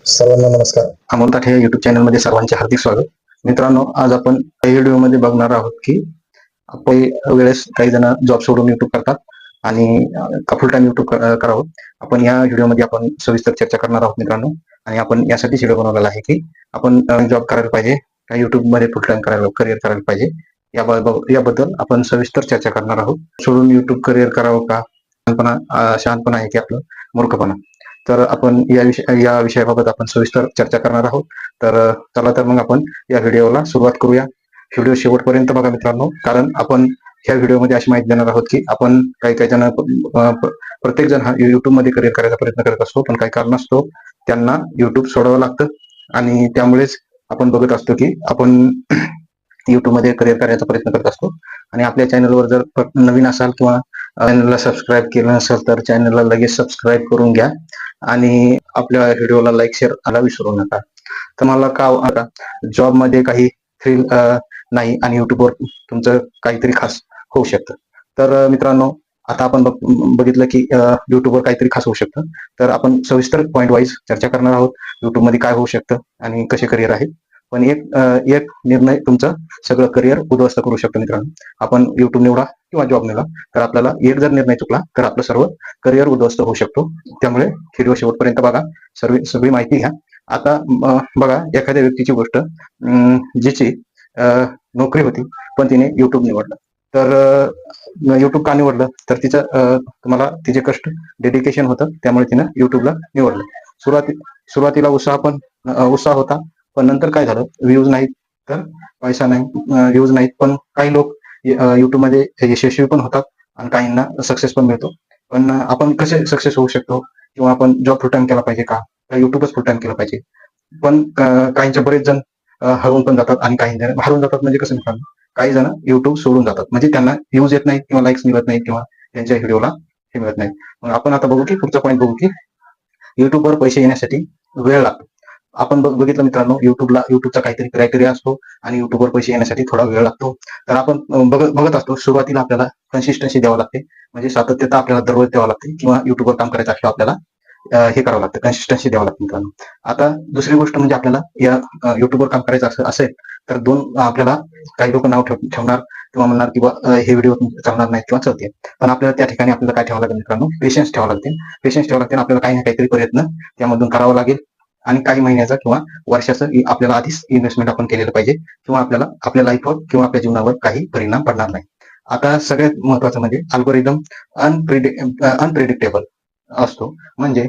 सर्वांना नमस्कार. अमोल ताठे या युट्यूब चॅनलमध्ये सर्वांचे हार्दिक स्वागत. मित्रांनो, आज आपण या व्हिडिओमध्ये बघणार आहोत की आपण वेळेस काही जण जॉब सोडून युट्यूब करतात आणि फुल टाइम युट्यूब करावं. आपण या व्हिडिओमध्ये आपण सविस्तर चर्चा करणार आहोत मित्रांनो. आणि आपण यासाठीच व्हिडिओ बनवलेला आहे की आपण जॉब करायला पाहिजे का युट्यूबमध्ये फुल टाइम करिअर करायला पाहिजे, याबद्दल आपण सविस्तर चर्चा करणार आहोत. सोडून युट्यूब करिअर करावं का, शहाणपणा आहे की आपलं मूर्खपणा. तर आपण या विषयाबाबत आपण सविस्तर चर्चा करणार आहोत. तर चला तर मग आपण या व्हिडिओला सुरुवात करूया. व्हिडिओ शेवटपर्यंत बघा मित्रांनो, कारण आपण ह्या व्हिडिओमध्ये अशी माहिती देणार आहोत की आपण काही जण प्रत्येक जण हा युट्यूब मध्ये करिअर करायचा प्रयत्न करत असतो, पण काही कारणास्तव त्यांना युट्यूब सोडावं लागतं. आणि त्यामुळेच आपण बघत असतो की आपण युट्यूब मध्ये करिअर करायचा प्रयत्न करत असतो. आणि आपल्या चॅनलवर जर नवीन असाल किंवा चॅनलला सबस्क्राईब केलं नसेल तर चॅनलला लगेच सबस्क्राईब करून घ्या आणि आपल्या व्हिडिओला लाईक शेअर करायला विसरू नका. तर मला का जॉब मध्ये काही थ्रिल नाही आणि युट्यूबवर तुमचं काहीतरी खास होऊ शकतं. तर मित्रांनो, आता आपण बघितलं की युट्यूबवर काहीतरी खास होऊ शकतं. तर आपण सविस्तर पॉईंट वाईज चर्चा करणार आहोत युट्यूब मध्ये काय होऊ शकतं आणि कसे करिअर आहे. पण एक निर्णय तुमचं सगळं करिअर उद्ध्वस्त करू शकतो मित्रांनो. आपण युट्यूब निवडा किंवा जॉब निवडा, तर आपल्याला एक जर निर्णय चुकला तर आपलं सर्व करिअर उद्ध्वस्त होऊ शकतो. त्यामुळे व्हिडिओ शेवटपर्यंत बघा, सगळी माहिती घ्या. आता बघा, एखाद्या व्यक्तीची गोष्ट, जिची नोकरी होती पण तिने युट्यूब निवडलं. तर युट्यूब का निवडलं, तर तिचं तुम्हाला तिचे कष्ट, डेडिकेशन होतं, त्यामुळे तिनं युट्यूबला निवडलं. सुरुवातीला उत्साह होता, पण नंतर काय झालं, व्ह्यूज नाहीत तर पैसा नाही, व्ह्यूज नाहीत पण काही लोक युट्यूब मध्ये यशस्वी पण होतात आणि काहींना सक्सेस पण मिळतो. पण आपण कसे सक्सेस होऊ शकतो, किंवा आपण जॉब फुल टाइम केला पाहिजे का युट्यूबच फुल टाइम केला पाहिजे. पण काहींचे बरेच जण हरवून पण जातात आणि काही जण हरवून जातात. म्हणजे कसं मित्रांनो, काही जण युट्यूब सोडून जातात, म्हणजे त्यांना व्ह्यूज येत नाही किंवा लाईक्स मिळत नाही किंवा त्यांच्या व्हिडिओला हे मिळत नाही. मग आपण आता बघू की पुढचा पॉईंट बघू की युट्यूबवर पैसे येण्यासाठी वेळ लागतो. आपण बघितलं मित्रांनो, युट्यूबचा काहीतरी क्रायटेरिया असतो आणि युट्यूबवर पैसे येण्यासाठी थोडा वेळ लागतो. तर आपण बघत असतो, सुरुवातीला आपल्याला कन्सिस्टन्सी द्यावं लागते, म्हणजे सातत्यता आपल्याला दररोज द्यावं लागते, किंवा युट्यूबवर काम करायचं असलं आपल्याला हे करावं लागतं, कन्सिस्टन्सी द्यावं लागतं मित्रांनो. आता दुसरी गोष्ट म्हणजे आपल्याला या युट्यूबवर काम करायचं असेल तर आपल्याला काही लोक नाव ठेवणार किंवा म्हणणार की हे व्हिडिओ चालणार नाही किंवा चालते. पण आपल्याला त्या ठिकाणी आपल्याला काय ठेवावं लागेल मित्रांनो, पेशन्स ठेवावं लागते. आपल्याला काही ना काहीतरी प्रयत्न त्यामधून करावा लागेल. आणि काही महिन्याचा किंवा वर्षाचं आपल्याला आधीच इन्व्हेस्टमेंट आपण केलेलं पाहिजे, किंवा आपल्याला आपल्या लाईफवर किंवा आपल्या जीवनावर काही परिणाम पडणार नाही. आता सगळ्यात महत्वाचं म्हणजे अल्गोरिदम अनप्रिडिक्टेबल असतो. म्हणजे